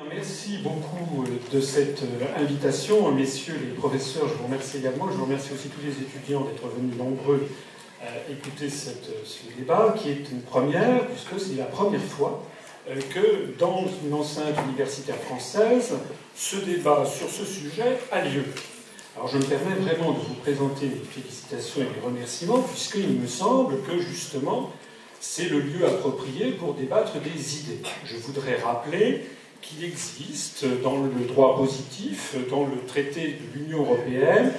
Merci beaucoup de cette invitation. Messieurs les professeurs, je vous remercie également. Je vous remercie aussi tous les étudiants d'être venus nombreux écouter ce débat, qui est une première, puisque c'est la première fois que dans une enceinte universitaire française, ce débat sur ce sujet a lieu. Alors je me permets vraiment de vous présenter mes félicitations et mes remerciements, puisqu'il me semble que justement, c'est le lieu approprié pour débattre des idées. Je voudrais rappeler qu'il existe dans le droit positif, dans le traité de l'Union européenne,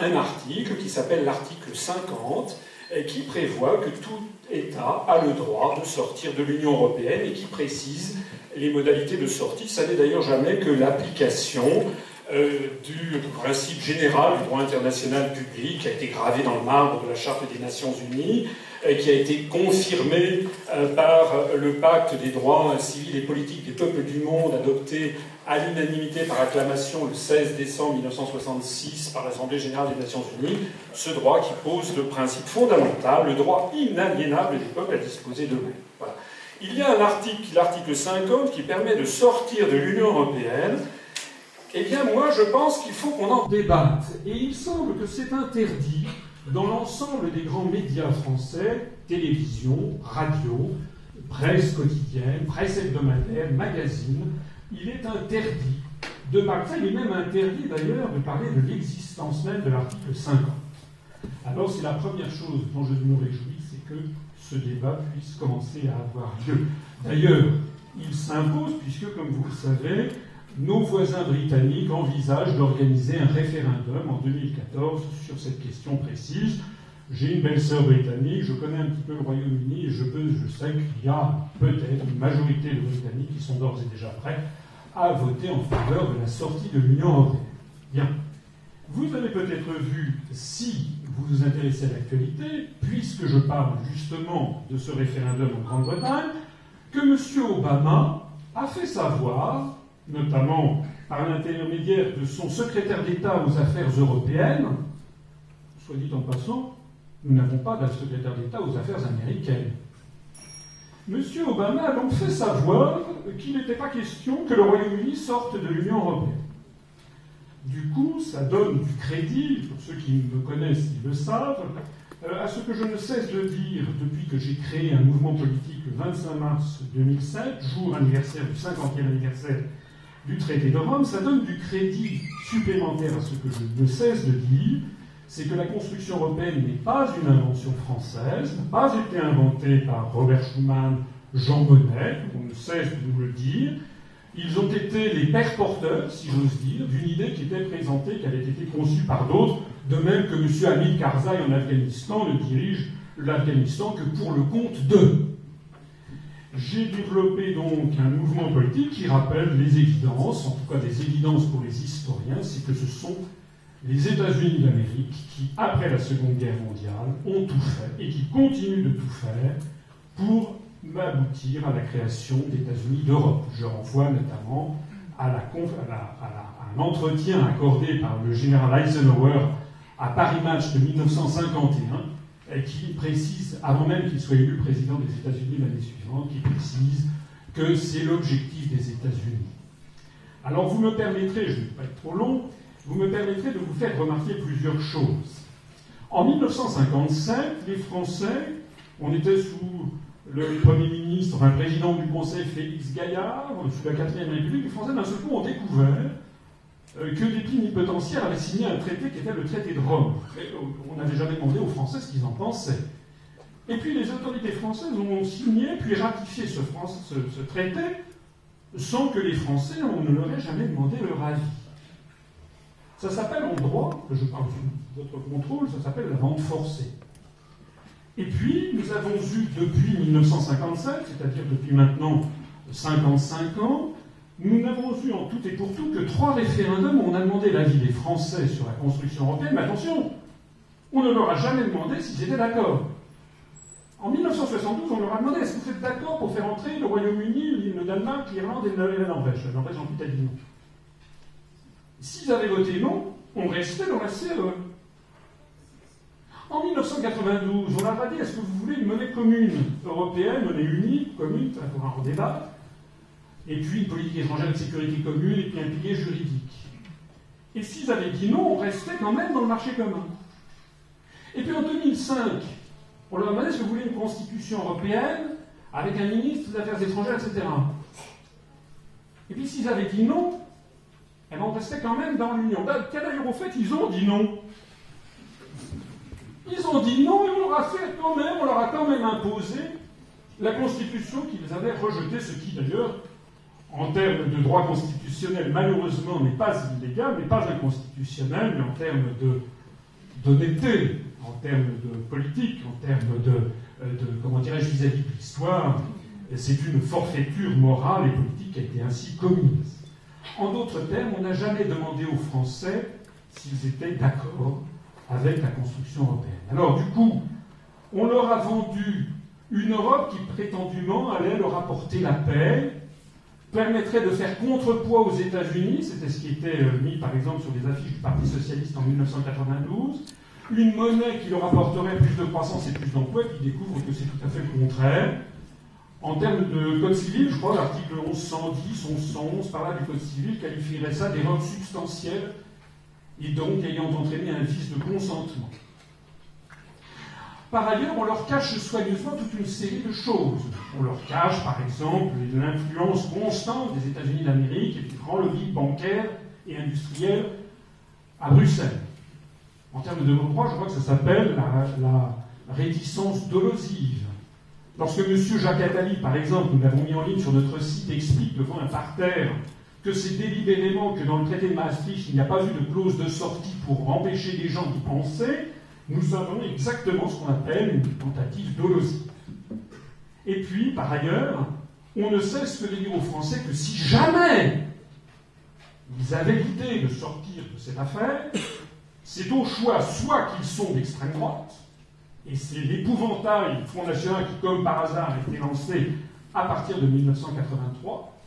un article qui s'appelle l'article 50, et qui prévoit que tout État a le droit de sortir de l'Union européenne et qui précise les modalités de sortie. Ça n'est d'ailleurs jamais que l'application du principe général du droit international public qui a été gravé dans le marbre de la Charte des Nations Unies, qui a été confirmé par le pacte des droits civils et politiques des peuples du monde, adopté à l'unanimité par acclamation le 16 décembre 1966 par l'Assemblée générale des Nations Unies, ce droit qui pose le principe fondamental, le droit inaliénable des peuples à disposer d'eux-mêmes. Voilà. Il y a un article, l'article 50, qui permet de sortir de l'Union européenne. Eh bien, moi, je pense qu'il faut qu'on en débatte. Et il semble que c'est interdit dans l'ensemble des grands médias français, télévision, radio, presse quotidienne, presse hebdomadaire, magazine. Il est interdit de parler, il est même interdit d'ailleurs de parler de l'existence même de l'article 50. Alors c'est la première chose dont je me réjouis, c'est que ce débat puisse commencer à avoir lieu. D'ailleurs, il s'impose puisque, comme vous le savez, nos voisins britanniques envisagent d'organiser un référendum en 2014 sur cette question précise. J'ai une belle-sœur britannique, je connais un petit peu le Royaume-Uni et je sais qu'il y a peut-être une majorité de Britanniques qui sont d'ores et déjà prêts à voter en faveur de la sortie de l'Union européenne. Bien. Vous avez peut-être vu, si vous vous intéressez à l'actualité, puisque je parle justement de ce référendum en Grande-Bretagne, que M. Obama a fait savoir, notamment par l'intermédiaire de son secrétaire d'État aux affaires européennes, soit dit en passant, nous n'avons pas de secrétaire d'État aux affaires américaines. M. Obama a donc fait savoir qu'il n'était pas question que le Royaume-Uni sorte de l'Union européenne. Du coup, ça donne du crédit, pour ceux qui me connaissent, ils le savent, à ce que je ne cesse de dire depuis que j'ai créé un mouvement politique le 25 mars 2007, jour anniversaire du 50e anniversaire du traité de Rome, ça donne du crédit supplémentaire à ce que je ne cesse de dire, c'est que la construction européenne n'est pas une invention française, n'a pas été inventée par Robert Schuman, Jean Monnet, on ne cesse de nous le dire. Ils ont été les pères porteurs, si j'ose dire, d'une idée qui était présentée, qui avait été conçue par d'autres, de même que M. Hamid Karzai en Afghanistan ne dirige l'Afghanistan que pour le compte d'eux. J'ai développé donc un mouvement politique qui rappelle les évidences, en tout cas des évidences pour les historiens, c'est que ce sont les États-Unis d'Amérique qui, après la Seconde Guerre mondiale, ont tout fait et qui continuent de tout faire pour aboutir à la création d'États-Unis d'Europe. Je renvoie notamment à un entretien accordé par le général Eisenhower à Paris Match de 1951, qui précise, avant même qu'il soit élu président des États-Unis l'année suivante, qui précise que c'est l'objectif des États-Unis. Alors vous me permettrez, je ne vais pas être trop long, vous me permettrez de vous faire remarquer plusieurs choses. En 1957, les Français, on était sous le Premier ministre, enfin le président du Conseil Félix Gaillard, sous la 4e République, les Français d'un seul coup ont découvert que des plénipotentiaires avaient signé un traité qui était le traité de Rome. On n'avait jamais demandé aux Français ce qu'ils en pensaient. Et puis les autorités françaises ont signé puis ratifié ce traité sans que les Français, on ne leur ait jamais demandé leur avis. Ça s'appelle en droit, que je parle sous votre contrôle, ça s'appelle la vente forcée. Et puis, nous avons eu depuis 1957, c'est-à-dire depuis maintenant 55 ans, nous n'avons eu en tout et pour tout que 3 référendums où on a demandé l'avis des Français sur la construction européenne, mais attention, on ne leur a jamais demandé s'ils étaient d'accord. En 1972, on leur a demandé est-ce que vous êtes d'accord pour faire entrer le Royaume-Uni, le Danemark, l'Irlande et la Norvège. La Norvège en plus a dit non. S'ils avaient voté non, on restait dans la CE. En 1992, on leur a dit est-ce que vous voulez une monnaie commune européenne, monnaie unique, commune, il faudra en débattre. et puis une politique étrangère de sécurité commune, et puis un pilier juridique. Et s'ils avaient dit non, on restait quand même dans le marché commun. Et puis en 2005, on leur demandait si vous voulez une constitution européenne avec un ministre des Affaires étrangères, etc. Et puis s'ils avaient dit non, eh bien on restait quand même dans l'Union. D'ailleurs, au fait, ils ont dit non. Ils ont dit non et on leur a quand même imposé la constitution qu'ils avaient rejetée, ce qui d'ailleurs, en termes de droit constitutionnel, malheureusement, n'est pas illégal, n'est pas inconstitutionnel, mais en termes d'honnêteté, en termes de politique, en termes de comment dirais-je, vis-à-vis de l'histoire, c'est une forfaiture morale et politique qui a été ainsi commise. En d'autres termes, on n'a jamais demandé aux Français s'ils étaient d'accord avec la construction européenne. Alors du coup, on leur a vendu une Europe qui prétendument allait leur apporter la paix, permettrait de faire contrepoids aux États-Unis, c'était ce qui était mis par exemple sur les affiches du Parti Socialiste en 1992, une monnaie qui leur apporterait plus de croissance et plus d'emplois, et puis ils découvrent que c'est tout à fait le contraire. En termes de code civil, je crois l'article 1110, 1111, par là du code civil, qualifierait ça d'erreur substantielle et donc ayant entraîné un vice de consentement. Par ailleurs, on leur cache soigneusement toute une série de choses. On leur cache, par exemple, l'influence constante des États-Unis d'Amérique et du grand lobby bancaire et industriel à Bruxelles. En termes de droit, je crois que ça s'appelle la réticence dolosive. Lorsque M. Jacques Attali, par exemple, nous l'avons mis en ligne sur notre site, explique devant un parterre que c'est délibérément que dans le traité de Maastricht, il n'y a pas eu de clause de sortie pour empêcher les gens d'y penser, nous avons exactement ce qu'on appelle une tentative dolosive. Et puis, par ailleurs, on ne cesse de dire aux Français que si jamais ils avaient l'idée de sortir de cette affaire, c'est au choix soit qu'ils sont d'extrême droite, et c'est l'épouvantail Front National qui, comme par hasard, a été lancé à partir de 1983,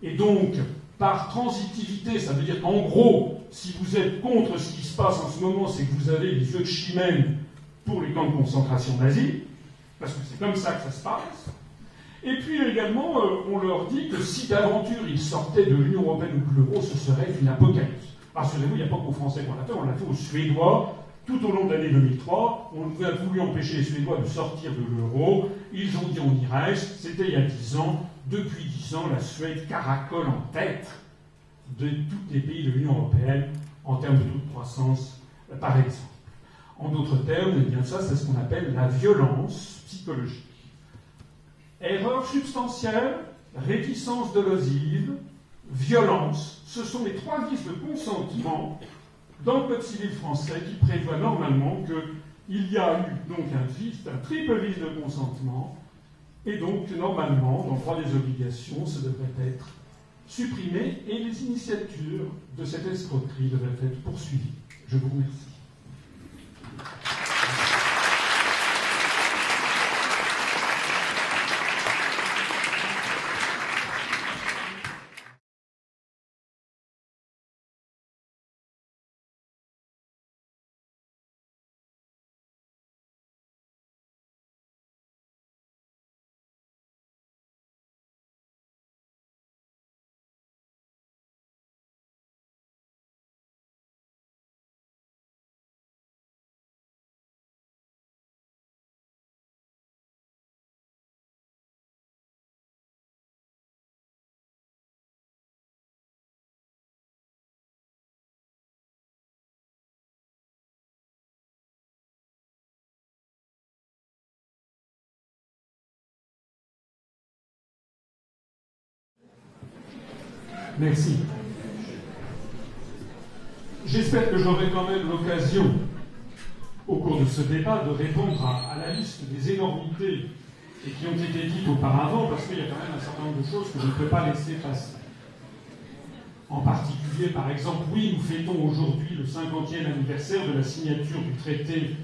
et donc, par transitivité, ça veut dire qu'en gros, si vous êtes contre ce qui se passe en ce moment, c'est que vous avez les yeux de chimène pour les camps de concentration nazis, parce que c'est comme ça que ça se passe. Et puis également, on leur dit que si d'aventure ils sortaient de l'Union européenne ou de l'euro, ce serait une apocalypse. Rassurez-vous, il n'y a pas qu'aux Français qu'on l'a fait, on l'a fait aux Suédois. Tout au long de l'année 2003, on a voulu empêcher les Suédois de sortir de l'euro. Ils ont dit on y reste. C'était il y a 10 ans. Depuis 10 ans, la Suède caracole en tête de tous les pays de l'Union européenne en termes de taux de croissance, par exemple. En d'autres termes, eh bien ça, c'est ce qu'on appelle la violence psychologique. Erreur substantielle, réticence dolosive, violence, ce sont les trois vices de consentement dans le Code civil français qui prévoit normalement qu'il y a eu donc un triple vice de consentement, et donc normalement, dans le droit des obligations, ça devrait être supprimé et les initiatures de cette escroquerie devraient être poursuivies. Je vous remercie. Merci. J'espère que j'aurai quand même l'occasion, au cours de ce débat, de répondre à la liste des énormités et qui ont été dites auparavant, parce qu'il y a quand même un certain nombre de choses que je ne peux pas laisser passer. En particulier, par exemple, oui, nous fêtons aujourd'hui le 50e anniversaire de la signature du traité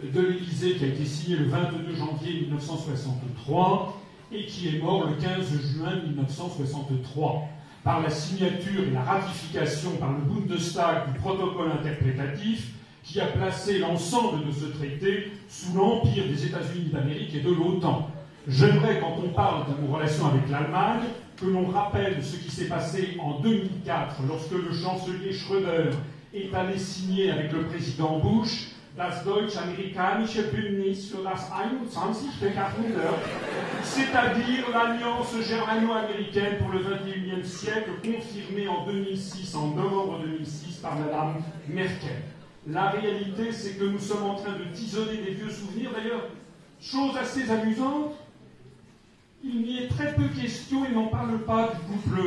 de l'Élysée qui a été signé le 22 janvier 1963 et qui est mort le 15 juin 1963. Par la signature et la ratification par le Bundestag du protocole interprétatif qui a placé l'ensemble de ce traité sous l'empire des États-Unis d'Amérique et de l'OTAN. J'aimerais, quand on parle de nos relations avec l'Allemagne, que l'on rappelle ce qui s'est passé en 2004 lorsque le chancelier Schröder est allé signer avec le président Bush das deutsch-amerikanische Bündnis für das 21. Jahrhundert, c'est-à-dire l'alliance germano-américaine pour le 21e siècle, confirmée en 2006, en novembre 2006, par Madame Merkel. La réalité, c'est que nous sommes en train de tisonner des vieux souvenirs. D'ailleurs, chose assez amusante, il n'y est très peu question, et n'en parle pas, du couple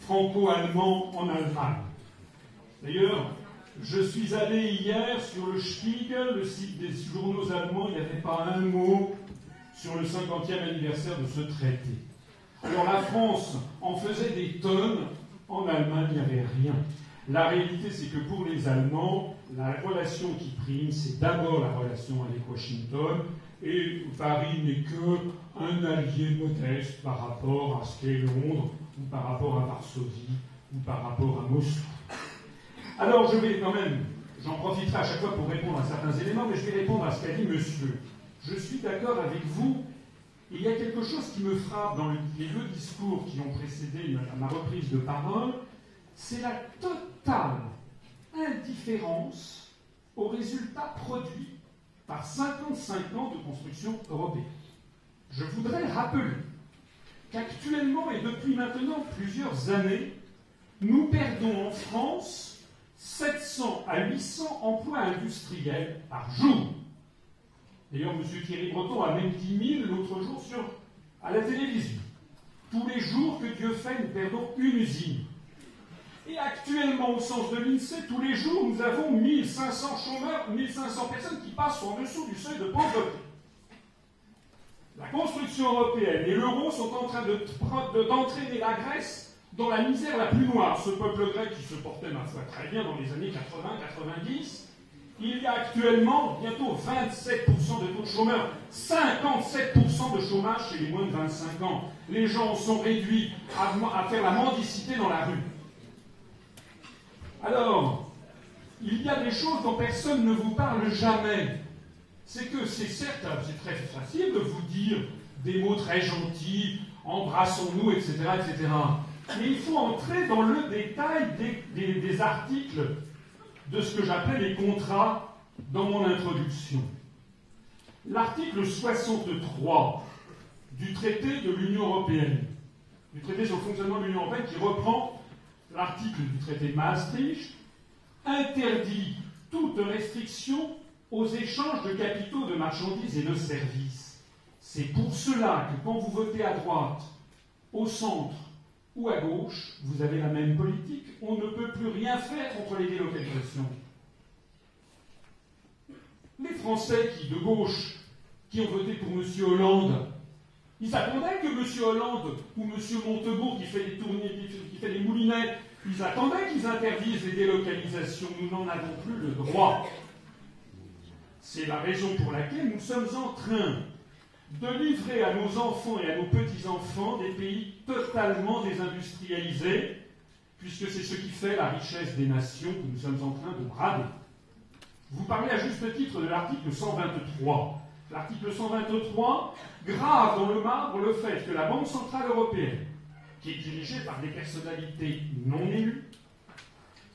franco-allemand en Allemagne. D'ailleurs, je suis allé hier sur le Spiegel, le site des journaux allemands, il n'y avait pas un mot sur le 50e anniversaire de ce traité. Alors la France en faisait des tonnes, en Allemagne il n'y avait rien. La réalité, c'est que pour les Allemands, la relation qui prime, c'est d'abord la relation avec Washington, et Paris n'est qu'un allié modeste par rapport à ce qu'est Londres, ou par rapport à Varsovie, ou par rapport à Moscou. Alors je vais quand même, j'en profiterai à chaque fois pour répondre à certains éléments, mais je vais répondre à ce qu'a dit monsieur. Je suis d'accord avec vous, il y a quelque chose qui me frappe dans les deux discours qui ont précédé ma reprise de parole, c'est la totale indifférence aux résultats produits par 55 ans de construction européenne. Je voudrais rappeler qu'actuellement, et depuis maintenant plusieurs années, nous perdons en France 700 à 800 emplois industriels par jour. D'ailleurs, M. Thierry Breton a même dit 1000 l'autre jour à la télévision. Tous les jours que Dieu fait, nous perdons une usine. Et actuellement, au sens de l'INSEE, tous les jours, nous avons 1500 chômeurs, 1500 personnes qui passent en dessous du seuil de pauvreté. La construction européenne et l'euro sont en train d'entraîner la Grèce dans la misère la plus noire. Ce peuple grec qui se portait, ma foi, très bien dans les années 80-90, il y a actuellement bientôt 27% de taux de chômeurs, 57% de chômage chez les moins de 25 ans. Les gens sont réduits à faire la mendicité dans la rue. Alors, il y a des choses dont personne ne vous parle jamais. C'est que c'est certes, c'est très facile de vous dire des mots très gentils, embrassons-nous, etc., etc. Mais il faut entrer dans le détail des articles de ce que j'appelle les contrats dans mon introduction. L'article 63 du traité de l'Union européenne, du traité sur le fonctionnement de l'Union européenne, qui reprend l'article du traité de Maastricht, interdit toute restriction aux échanges de capitaux, de marchandises et de services. C'est pour cela que quand vous votez à droite, au centre ou à gauche, vous avez la même politique. On ne peut plus rien faire contre les délocalisations. Les Français de gauche qui ont voté pour M. Hollande, ils attendaient que M. Hollande ou M. Montebourg qui fait les tournées, qui fait les moulinettes, ils attendaient qu'ils interdisent les délocalisations. Nous n'en avons plus le droit. C'est la raison pour laquelle nous sommes en train de livrer à nos enfants et à nos petits-enfants des pays totalement désindustrialisés, puisque c'est ce qui fait la richesse des nations que nous sommes en train de brader. Vous parlez à juste titre de l'article 123. L'article 123 grave dans le marbre le fait que la Banque Centrale Européenne, qui est dirigée par des personnalités non élues,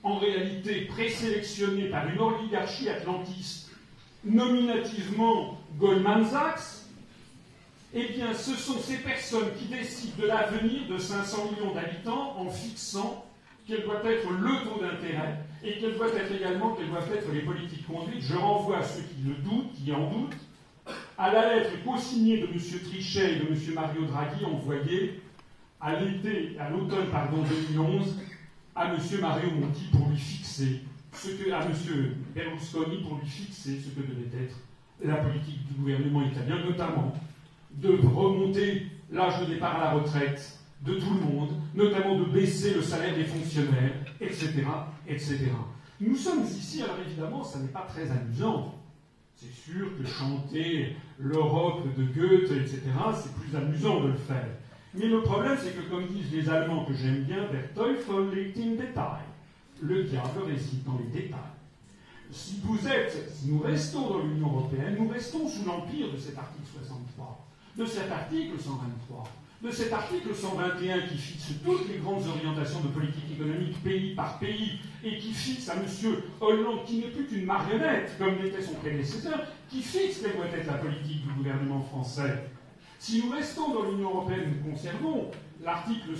en réalité présélectionnée par une oligarchie atlantiste, nominativement Goldman Sachs, eh bien, ce sont ces personnes qui décident de l'avenir de 500 millions d'habitants en fixant quel doit être le taux d'intérêt et quelles doivent être les politiques conduites. Je renvoie à ceux qui en doutent, à la lettre co-signée de M. Trichet et de M. Mario Draghi envoyée à l'automne 2011 à M. Mario Monti pour lui fixer à M. Berlusconi pour lui fixer ce que devait être la politique du gouvernement italien, notamment de remonter l'âge de départ à la retraite de tout le monde, notamment de baisser le salaire des fonctionnaires, etc., etc. Nous sommes ici, alors évidemment, ça n'est pas très amusant. C'est sûr que chanter l'Europe de Goethe, etc., c'est plus amusant de le faire. Mais le problème, c'est que, comme disent les Allemands que j'aime bien, der Teufel liegt im Detail. Le diable réside dans les détails. Si nous restons dans l'Union européenne, nous restons sous l'empire de cet article 63, de cet article 123, de cet article 121 qui fixe toutes les grandes orientations de politique économique pays par pays et qui fixe à M. Hollande, qui n'est plus qu'une marionnette, comme l'était son prédécesseur, qui fixe quelle doit être la politique du gouvernement français. Si nous restons dans l'Union européenne, nous conservons l'article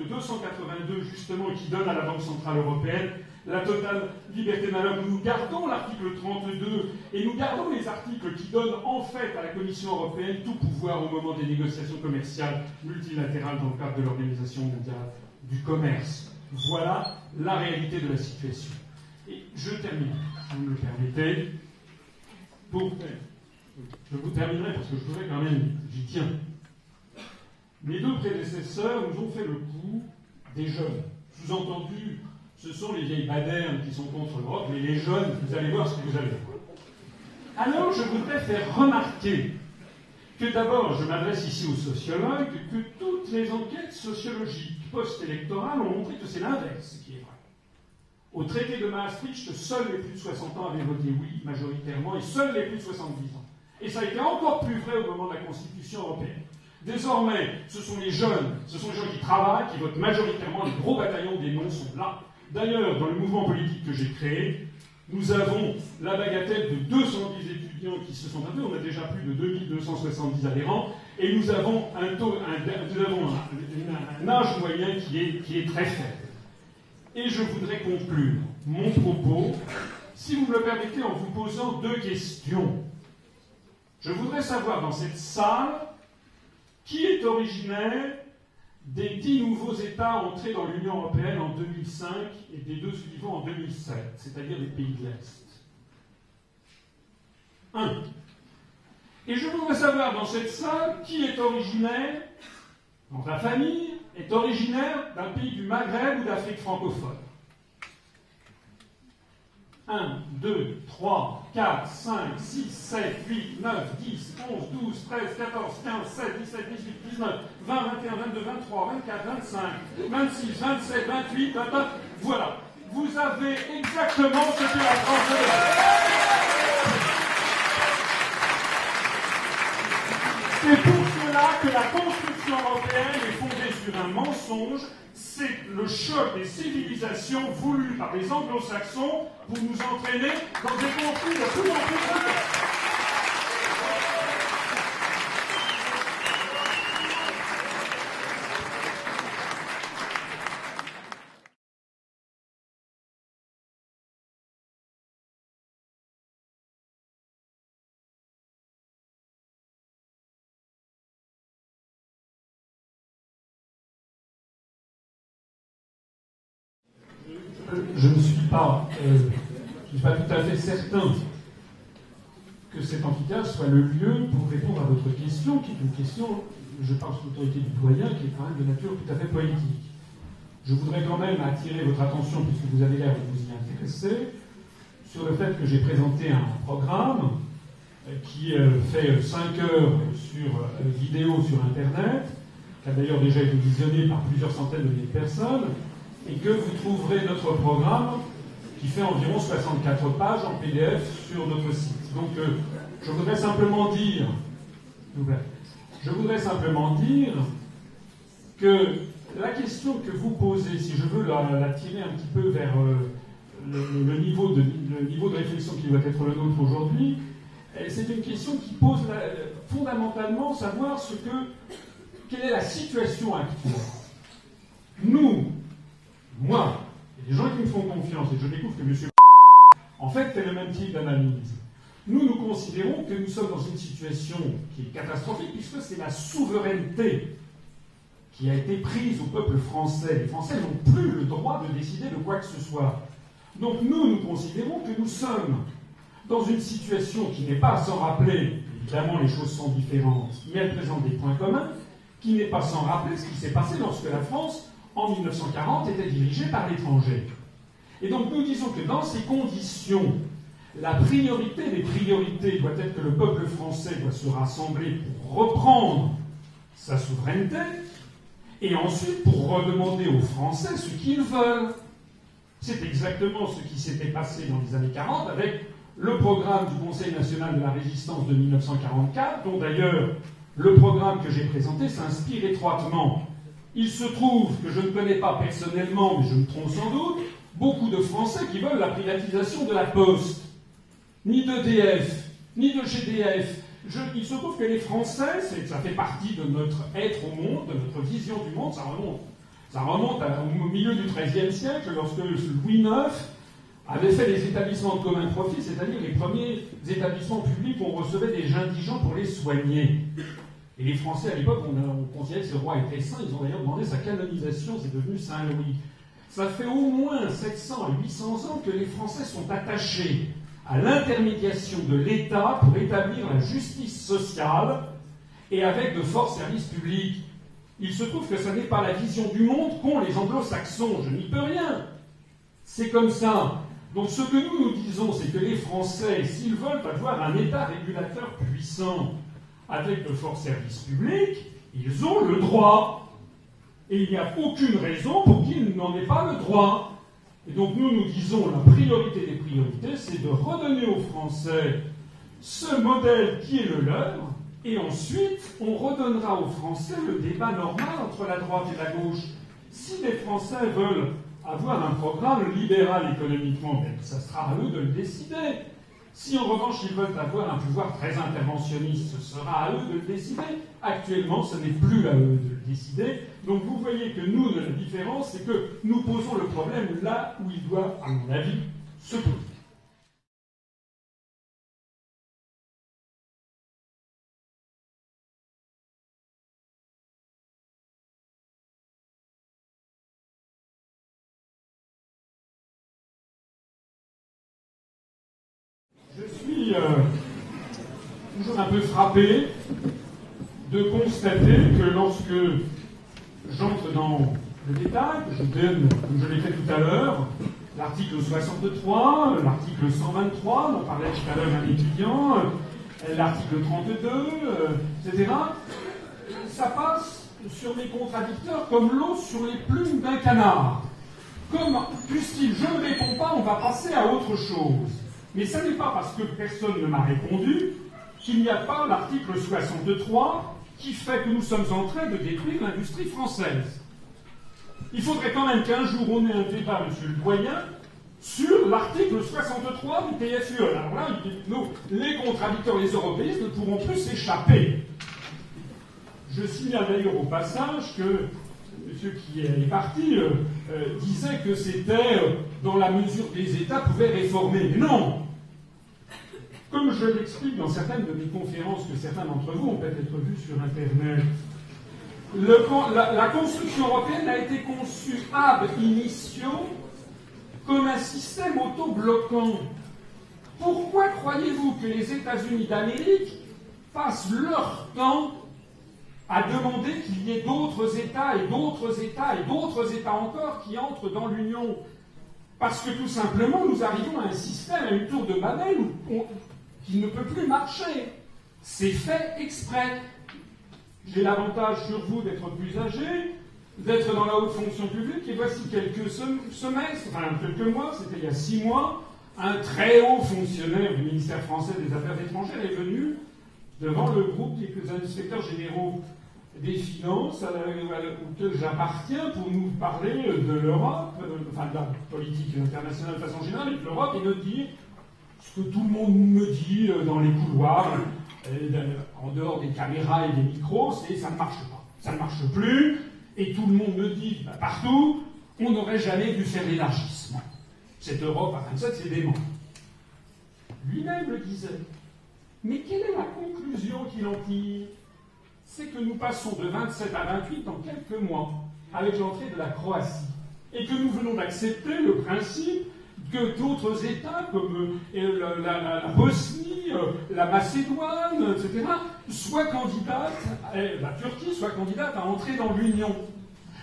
282, justement, qui donne à la Banque centrale européenne la totale liberté de manœuvre. Nous gardons l'article 32 et nous gardons les articles qui donnent en fait à la Commission européenne tout pouvoir au moment des négociations commerciales multilatérales dans le cadre de l'Organisation mondiale du commerce. Voilà la réalité de la situation. Et je termine, si vous me le permettez, je vous terminerai parce que je voudrais quand même, j'y tiens. Mes deux prédécesseurs nous ont fait le coup des jeunes. Sous-entendu, ce sont les vieilles badernes qui sont contre l'Europe, mais les jeunes, vous allez voir ce que vous allez voir. Alors, je voudrais faire remarquer que d'abord, je m'adresse ici aux sociologues, que toutes les enquêtes sociologiques post-électorales ont montré que c'est l'inverse qui est vrai. Au traité de Maastricht, seuls les plus de 60 ans avaient voté oui majoritairement, et seuls les plus de 70 ans. Et ça a été encore plus vrai au moment de la Constitution européenne. Désormais, ce sont les jeunes qui travaillent, qui votent majoritairement, les gros bataillons des non sont là. D'ailleurs, dans le mouvement politique que j'ai créé, nous avons la bagatelle de 210 étudiants qui se sont inscrits, on a déjà plus de 2270 adhérents, et nous avons un âge moyen qui est très faible. Et je voudrais conclure mon propos, si vous me le permettez, en vous posant deux questions. Je voudrais savoir dans cette salle qui est originaire des 10 nouveaux États entrés dans l'Union européenne en 2005 et des 2 suivants en 2007, c'est-à-dire des pays de l'Est. 1. Et je voudrais savoir dans cette salle qui est originaire, dans ta famille, est originaire d'un pays du Maghreb ou d'Afrique francophone. 1, 2, 3, 4, 5, 6, 7, 8, 9, 10, 11, 12, 13, 14, 15, 16, 17, 18, 19, 20, 21, 22, 23, 24, 25, 26, 27, 28, 29. Voilà. Vous avez exactement ce que la France veut. C'est pour cela que la construction européenne est fondée sur un mensonge. C'est le choc des civilisations voulu par les anglo-saxons pour nous entraîner dans des conflits de plus en plus grands. Je ne suis pas tout à fait certain que cet amphithéâtre soit le lieu pour répondre à votre question, qui est une question, je parle sous l'autorité du doyen, qui est quand même de nature tout à fait politique. Je voudrais quand même attirer votre attention, puisque vous avez l'air de vous y intéresser, sur le fait que j'ai présenté un programme qui fait 5 heures sur vidéo sur Internet, qui a d'ailleurs déjà été visionné par plusieurs centaines de milliers de personnes, et que vous trouverez notre programme qui fait environ 64 pages en PDF sur notre site. Donc, je voudrais simplement dire que la question que vous posez, si je veux la tirer un petit peu vers le niveau de réflexion qui doit être le nôtre aujourd'hui, c'est une question qui pose fondamentalement savoir quelle est la situation actuelle. Moi, et les gens qui me font confiance, et je découvre que M. en fait fait le même type d'analyse. Nous considérons que nous sommes dans une situation qui est catastrophique, puisque c'est la souveraineté qui a été prise au peuple français. Les Français n'ont plus le droit de décider de quoi que ce soit. Donc nous considérons que nous sommes dans une situation qui n'est pas sans rappeler, évidemment les choses sont différentes, mais elles présentent des points communs, qui n'est pas sans rappeler ce qui s'est passé lorsque la France, en 1940, était dirigée par l'étranger. Et donc nous disons que dans ces conditions, la priorité des priorités doit être que le peuple français doit se rassembler pour reprendre sa souveraineté, et ensuite pour redemander aux Français ce qu'ils veulent. C'est exactement ce qui s'était passé dans les années 40 avec le programme du Conseil national de la résistance de 1944, dont d'ailleurs le programme que j'ai présenté s'inspire étroitement. Il se trouve que je ne connais pas personnellement, mais je me trompe sans doute, beaucoup de Français qui veulent la privatisation de la Poste, ni d'EDF, ni de GDF. Il se trouve que les Français, ça fait partie de notre être au monde, de notre vision du monde, ça remonte au milieu du XIIIe siècle, lorsque Louis IX avait fait les établissements de commun profit, c'est-à-dire les premiers établissements publics où on recevait des indigents pour les soigner. Et les Français, à l'époque, on considérait que ce roi était saint, ils ont d'ailleurs demandé sa canonisation, c'est devenu Saint-Louis. Ça fait au moins 700 à 800 ans que les Français sont attachés à l'intermédiation de l'État pour établir la justice sociale et avec de forts services publics. Il se trouve que ce n'est pas la vision du monde qu'ont les anglo-saxons, je n'y peux rien. C'est comme ça. Donc ce que nous disons, c'est que les Français, s'ils veulent avoir un État régulateur puissant avec de forts services publics, ils ont le droit. Et il n'y a aucune raison pour qu'ils n'en aient pas le droit. Et donc nous disons la priorité des priorités, c'est de redonner aux Français ce modèle qui est le leur, et ensuite on redonnera aux Français le débat normal entre la droite et la gauche. Si les Français veulent avoir un programme libéral économiquement, bien, ça sera à eux de le décider. Si en revanche ils veulent avoir un pouvoir très interventionniste, ce sera à eux de le décider. Actuellement, ce n'est plus à eux de le décider. Donc vous voyez que nous, la différence, c'est que nous posons le problème là où il doit, à mon avis, se poser. Je suis toujours un peu frappé de constater que lorsque j'entre dans le détail, je donne, comme je l'ai fait tout à l'heure, l'article 63, l'article 123, dont parlait tout à l'heure un étudiant, l'article 32, etc., ça passe sur mes contradicteurs comme l'eau sur les plumes d'un canard. Comme, puisqu'il je ne réponds pas, on va passer à autre chose. Mais ce n'est pas parce que personne ne m'a répondu qu'il n'y a pas l'article 63 qui fait que nous sommes en train de détruire l'industrie française. Il faudrait quand même qu'un jour on ait un débat, monsieur le doyen, sur l'article 63 du TFUE. Alors là, les contradicteurs, les européistes ne pourront plus s'échapper. Je signale d'ailleurs au passage que monsieur qui est parti disait que c'était dans la mesure que les États pouvaient réformer. Mais non! Comme je l'explique dans certaines de mes conférences que certains d'entre vous ont peut-être vues sur Internet, la construction européenne a été conçue ab initio comme un système auto-bloquant. Pourquoi croyez-vous que les États-Unis d'Amérique passent leur temps à demander qu'il y ait d'autres États et d'autres États et d'autres États encore qui entrent dans l'Union? Parce que tout simplement, nous arrivons à un système, à une tour de Babel qui ne peut plus marcher. C'est fait exprès. J'ai l'avantage sur vous d'être plus âgé, d'être dans la haute fonction publique, et voici quelques semestres, enfin quelques mois, c'était il y a 6 mois, un très haut fonctionnaire du ministère français des Affaires étrangères est venu devant le groupe des inspecteurs généraux des finances auquel j'appartiens pour nous parler de l'Europe, enfin de la politique internationale de façon générale, et de l'Europe, et de dire ce que tout le monde me dit dans les couloirs, en dehors des caméras et des micros, c'est ça ne marche pas, ça ne marche plus, et tout le monde me dit partout, on n'aurait jamais dû faire l'élargissement. Cette Europe à 27, c'est dément. Lui-même le disait. Mais quelle est la conclusion qu'il en tire? C'est que nous passons de 27 à 28 dans quelques mois, avec l'entrée de la Croatie, et que nous venons d'accepter le principe que d'autres États, comme la Bosnie, la Macédoine, etc., soient candidates, la Turquie soit candidate à entrer dans l'Union.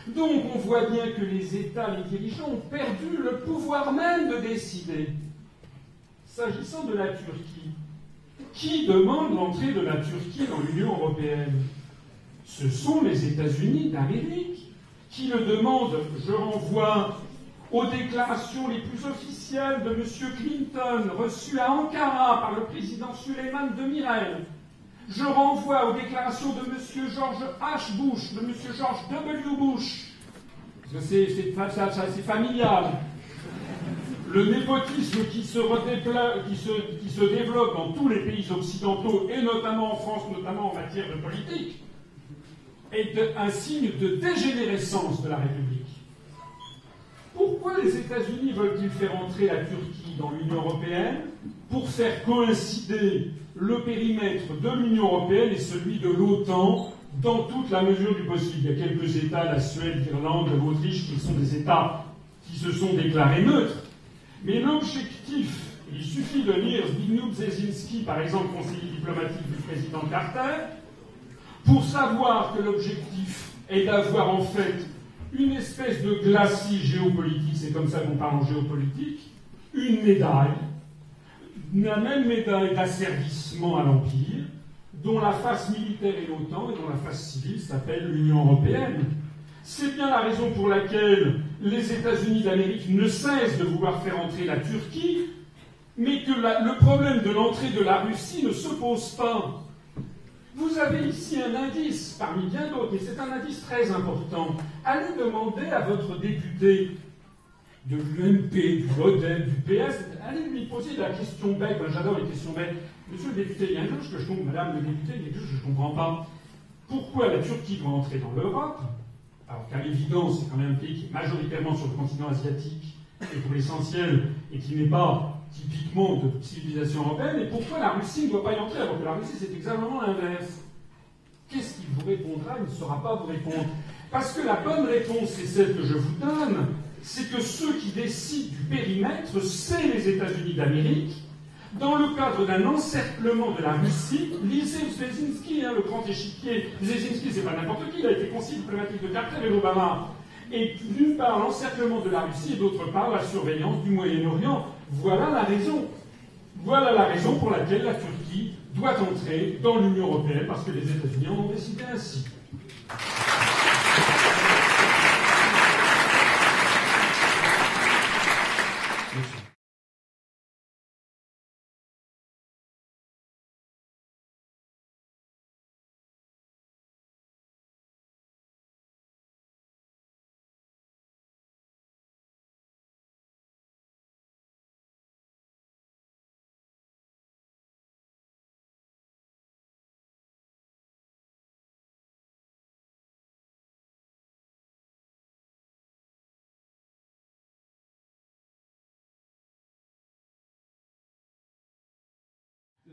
Donc on voit bien que les États, les dirigeants, ont perdu le pouvoir même de décider. S'agissant de la Turquie, qui demande l'entrée de la Turquie dans l'Union européenne? Ce sont les États-Unis d'Amérique qui le demandent. Je renvoie aux déclarations les plus officielles de M. Clinton, reçues à Ankara par le président Süleyman Demirel, Je renvoie aux déclarations de M. George H. Bush, de M. George W. Bush, parce que c'est familial. Le népotisme qui se développe dans tous les pays occidentaux, et notamment en France, notamment en matière de politique, est un signe de dégénérescence de la République. Pourquoi les États-Unis veulent-ils faire entrer la Turquie dans l'Union européenne? Pour faire coïncider le périmètre de l'Union européenne et celui de l'OTAN dans toute la mesure du possible. Il y a quelques États, la Suède, l'Irlande, l'Autriche, qui sont des États qui se sont déclarés neutres. Mais l'objectif, il suffit de lire Zbigniew Brzezinski, par exemple, conseiller diplomatique du président Carter, pour savoir que l'objectif est d'avoir en fait une espèce de glacis géopolitique, c'est comme ça qu'on parle en géopolitique, une médaille, la même médaille d'asservissement à l'Empire, dont la face militaire est l'OTAN et dont la face civile s'appelle l'Union européenne. C'est bien la raison pour laquelle les États-Unis d'Amérique ne cessent de vouloir faire entrer la Turquie, mais que le problème de l'entrée de la Russie ne se pose pas. Vous avez ici un indice, parmi bien d'autres, mais c'est un indice très important. Allez demander à votre député de l'UMP, du MoDem, du PS, allez lui poser la question bête. Ben, j'adore les questions bêtes. Monsieur le député, il y a une chose que je comprends, madame le député, il y a une chose que je ne comprends pas. Pourquoi la Turquie doit entrer dans l'Europe? Alors qu'à l'évidence, c'est quand même un pays qui est majoritairement sur le continent asiatique, et pour l'essentiel, et qui n'est pas typiquement de civilisation européenne, et pourquoi la Russie ne doit pas y entrer, alors que la Russie, c'est exactement l'inverse? Qu'est-ce qu'il vous répondra? Il ne saura pas vous répondre. Parce que la bonne réponse, c'est celle que je vous donne, c'est que ceux qui décident du périmètre, c'est les États-Unis d'Amérique, dans le cadre d'un encerclement de la Russie. Lisez Brzezinski, le grand échiquier. Brzezinski, c'est pas n'importe qui, il a été conseiller diplomatique de Carter et d'Obama. Et d'une part, l'encerclement de la Russie, et d'autre part, la surveillance du Moyen-Orient. Voilà la raison. Voilà la raison pour laquelle la Turquie doit entrer dans l'Union européenne, parce que les États-Unis en ont décidé ainsi.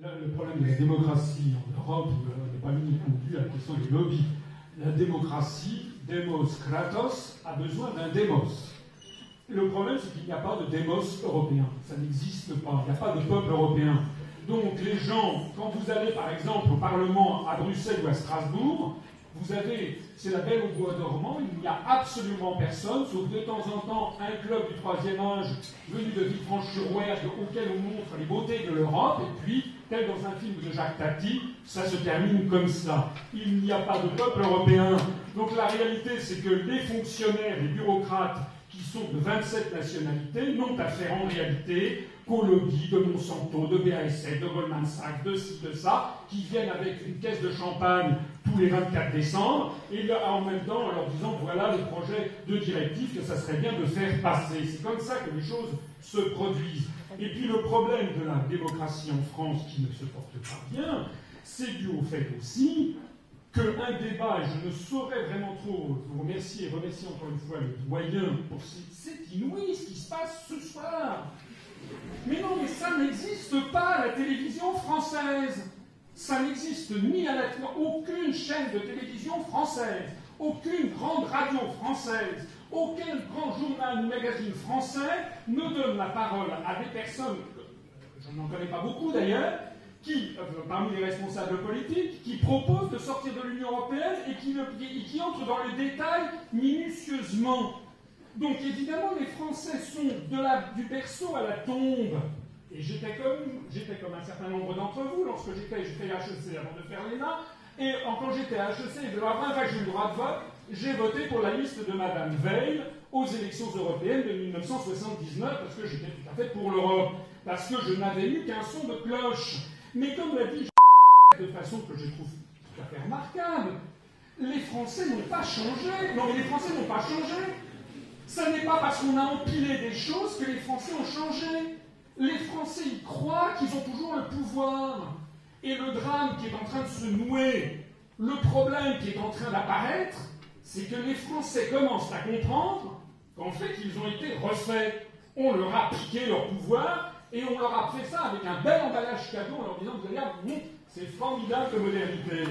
Le problème de la démocratie en Europe n'est pas uniquement dû à la question des lobbies. La démocratie, demos kratos, a besoin d'un démos. Le problème, c'est qu'il n'y a pas de démos européen. Ça n'existe pas. Il n'y a pas de peuple européen. Donc les gens, quand vous allez par exemple au Parlement à Bruxelles ou à Strasbourg, vous avez, c'est la belle au bois dormant, il n'y a absolument personne, sauf de temps en temps un club du troisième âge venu de Villefranche-sur-Ouergue auquel on montre les beautés de l'Europe, et puis, tel dans un film de Jacques Tati, ça se termine comme ça. Il n'y a pas de peuple européen. Donc la réalité, c'est que les fonctionnaires, les bureaucrates, qui sont de 27 nationalités, n'ont affaire en réalité qu'aux lobbies de Monsanto, de BASF, de Goldman Sachs, de ci, de ça, qui viennent avec une caisse de champagne tous les 24 décembre, et en même temps en leur disant voilà les projets de directive que ça serait bien de faire passer. C'est comme ça que les choses se produisent. Et puis le problème de la démocratie en France qui ne se porte pas bien, c'est dû au fait aussi qu'un débat, et je ne saurais vraiment trop vous remercier et remercier encore une fois les doyens pour c'est inouï ce qui se passe ce soir. Mais non, mais ça n'existe pas à la télévision française. Ça n'existe ni à aucune chaîne de télévision française, aucune grande radio française, aucun grand journal ou magazine français ne donne la parole à des personnes, je n'en connais pas beaucoup d'ailleurs, qui, parmi les responsables politiques, qui proposent de sortir de l'Union européenne et qui entrent dans le détail minutieusement. Donc évidemment, les Français sont du berceau à la tombe. Et j'étais comme un certain nombre d'entre vous, lorsque j'étais à HEC avant de faire l'ENA, et quand j'étais à HEC, de la première fois que j'ai eu le droit de vote, j'ai voté pour la liste de Madame Veil aux élections européennes de 1979, parce que j'étais tout à fait pour l'Europe, parce que je n'avais eu qu'un son de cloche. Mais comme l'a dit de façon que je trouve tout à fait remarquable. Les Français n'ont pas changé. Non, mais les Français n'ont pas changé. Ce n'est pas parce qu'on a empilé des choses que les Français ont changé. Les Français y croient qu'ils ont toujours le pouvoir. Et le drame qui est en train de se nouer, le problème qui est en train d'apparaître, c'est que les Français commencent à comprendre qu'en fait, ils ont été refaits. On leur a piqué leur pouvoir et on leur a fait ça avec un bel emballage cadeau en leur disant, vous allez voir, c'est formidable de modernité.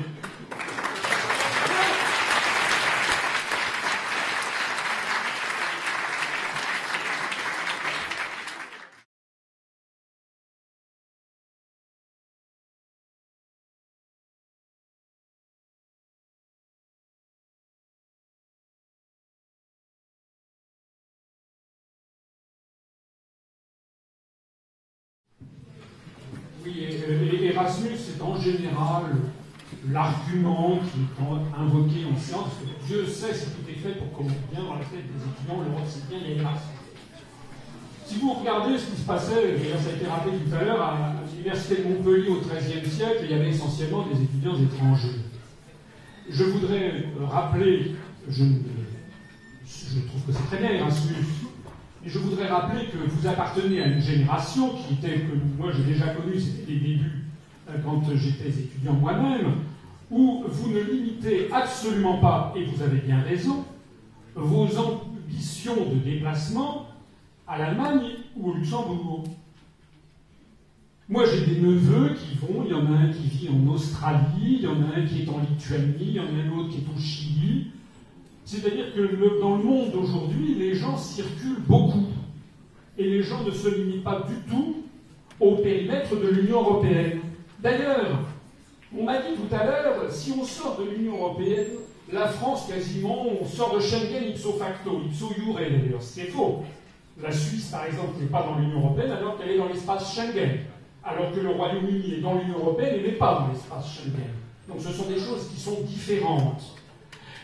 Oui, et Erasmus, c'est en général l'argument qui est invoqué en séance, parce que Dieu sait si tout est fait pour qu'on mette bien dans la tête des étudiants, l'Europe c'est bien, il y a Erasmus. Si vous regardez ce qui se passait, et ça a été rappelé tout à l'heure, à l'université de Montpellier au XIIIe siècle, il y avait essentiellement des étudiants étrangers. Je voudrais rappeler, je trouve que c'est très bien Erasmus, et je voudrais rappeler que vous appartenez à une génération qui était, que moi j'ai déjà connue, c'était les débuts, quand j'étais étudiant moi-même, où vous ne limitez absolument pas, et vous avez bien raison, vos ambitions de déplacement à l'Allemagne ou au Luxembourg. Moi j'ai des neveux qui vont, il y en a un qui vit en Australie, il y en a un qui est en Lituanie, il y en a un autre qui est au Chili. C'est-à-dire que dans le monde d'aujourd'hui, les gens circulent beaucoup. Et les gens ne se limitent pas du tout au périmètre de l'Union européenne. D'ailleurs, on m'a dit tout à l'heure, si on sort de l'Union européenne, la France, quasiment, on sort de Schengen ipso facto, ipso iure d'ailleurs, c'est faux. La Suisse, par exemple, n'est pas dans l'Union européenne alors qu'elle est dans l'espace Schengen. Alors que le Royaume-Uni est dans l'Union européenne et n'est pas dans l'espace Schengen. Donc ce sont des choses qui sont différentes.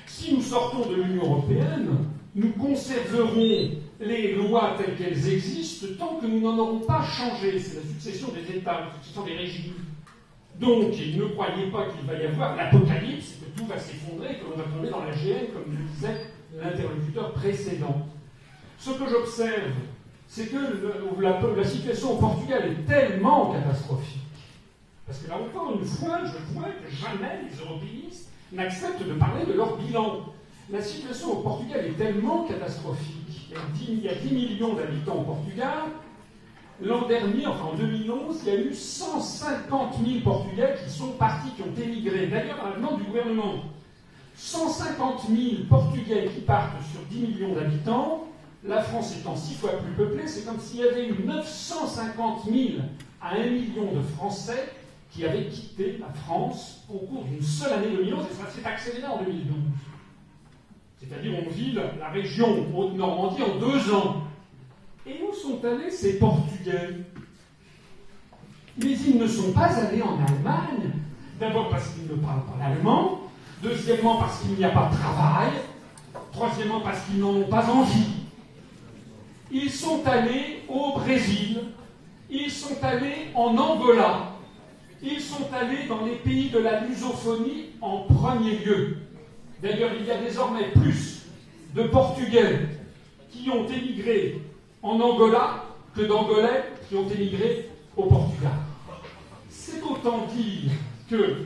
Si nous sortons de l'Union européenne, nous conserverons les lois telles qu'elles existent tant que nous n'en aurons pas changé. C'est la succession des États, la succession des régimes. Donc, ne croyez pas qu'il va y avoir l'apocalypse, que tout va s'effondrer, que l'on va tomber dans la GN, comme le disait l'interlocuteur précédent. Ce que j'observe, c'est que la situation au Portugal est tellement catastrophique. Parce que là encore, une fois, je vois que jamais les européistes n'acceptent de parler de leur bilan. La situation au Portugal est tellement catastrophique. Il y a 10 millions d'habitants au Portugal. L'an dernier, enfin en 2011, il y a eu 150 000 Portugais qui sont partis, qui ont émigré. D'ailleurs, à la demande du gouvernement, 150 000 Portugais qui partent sur 10 millions d'habitants. La France étant 6 fois plus peuplée, c'est comme s'il y avait eu 950 000 à 1 million de Français qui avaient quitté la France au cours d'une seule année 2011, et ça s'est accéléré en 2012. C'est-à-dire, on vit la région Haute-Normandie en 2 ans. Et où sont allés ces Portugais? Mais ils ne sont pas allés en Allemagne. D'abord parce qu'ils ne parlent pas l'allemand. Deuxièmement parce qu'il n'y a pas de travail. Troisièmement parce qu'ils n'en ont pas envie. Ils sont allés au Brésil. Ils sont allés en Angola. Ils sont allés dans les pays de la lusophonie en premier lieu. D'ailleurs, il y a désormais plus de Portugais qui ont émigré en Angola que d'Angolais qui ont émigré au Portugal. C'est autant dire que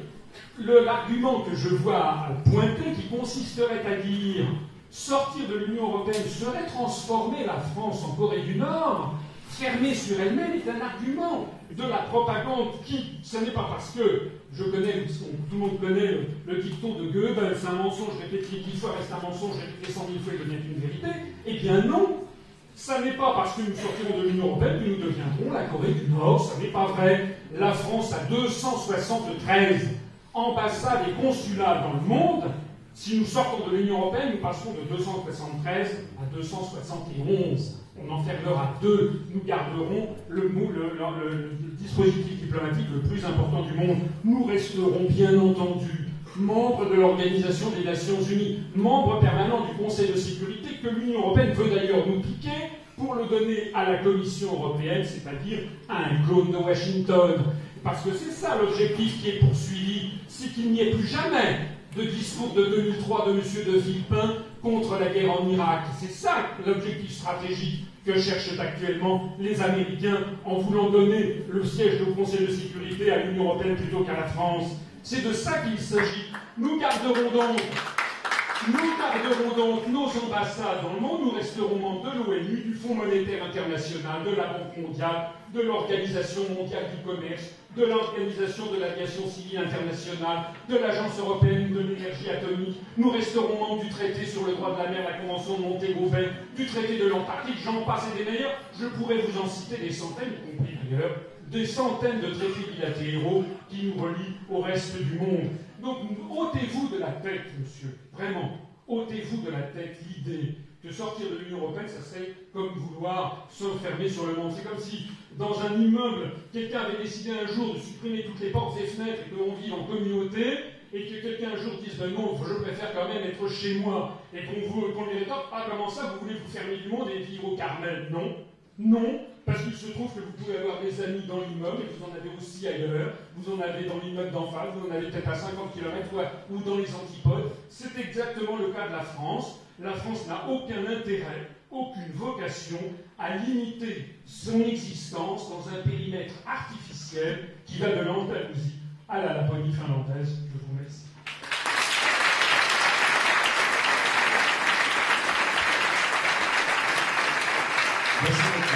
l'argument que je vois pointer, qui consisterait à dire sortir de l'Union européenne serait transformer la France en Corée du Nord, fermée sur elle-même, est un argument de la propagande qui, ce n'est pas parce que je connais, tout le monde connaît le dicton de Goebbels, c'est un mensonge répété 10 fois reste un mensonge répété 100 000 fois il devient une vérité. Eh bien non, ça n'est pas parce que nous sortirons de l'Union européenne que nous deviendrons la Corée du Nord, ça n'est pas vrai. La France a 273 ambassades et consulats dans le monde. Si nous sortons de l'Union européenne, nous passerons de 273 à 271. On en fermera 2. Nous garderons le dispositif diplomatique le plus important du monde. Nous resterons bien entendu membres de l'Organisation des Nations Unies, membres permanents du Conseil de sécurité, que l'Union européenne veut d'ailleurs nous piquer pour le donner à la Commission européenne, c'est-à-dire à un clone de Washington. parce que c'est ça l'objectif qui est poursuivi, c'est qu'il n'y ait plus jamais de discours de 2003 de M. de Villepin contre la guerre en Irak. C'est ça l'objectif stratégique que cherchent actuellement les Américains en voulant donner le siège du Conseil de sécurité à l'Union européenne plutôt qu'à la France. C'est de ça qu'il s'agit. Nous garderons donc nos ambassades dans le monde, nous resterons membres de l'ONU, du Fonds monétaire international, de la Banque mondiale, de l'Organisation mondiale du commerce, de l'Organisation de l'aviation civile internationale, de l'Agence européenne de l'énergie atomique. Nous resterons membres du traité sur le droit de la mer, la Convention de Montego Bay, du traité de l'Antarctique, j'en passe et des meilleurs. Je pourrais vous en citer des centaines, y compris d'ailleurs, des centaines de traités bilatéraux qui nous relient au reste du monde. Donc, ôtez-vous de la tête, monsieur, vraiment, ôtez-vous de la tête l'idée que sortir de l'Union européenne, ça serait comme vouloir s'enfermer sur le monde. C'est comme si, dans un immeuble, quelqu'un avait décidé un jour de supprimer toutes les portes et fenêtres et que l'on vit en communauté, et que quelqu'un un jour dise ben non, je préfère quand même être chez moi, et qu'on lui rétorque ah comment ça, vous voulez vous fermer du monde et vivre au Carmel? Non, non, parce qu'il se trouve que vous pouvez avoir des amis dans l'immeuble, et vous en avez aussi ailleurs, vous en avez dans l'immeuble d'en face, vous en avez peut-être à 50 km ou dans les antipodes. C'est exactement le cas de la France. La France n'a aucun intérêt, aucune vocation à limiter son existence dans un périmètre artificiel qui va de l'Andalousie à la Laponie finlandaise. Je vous remercie. Merci.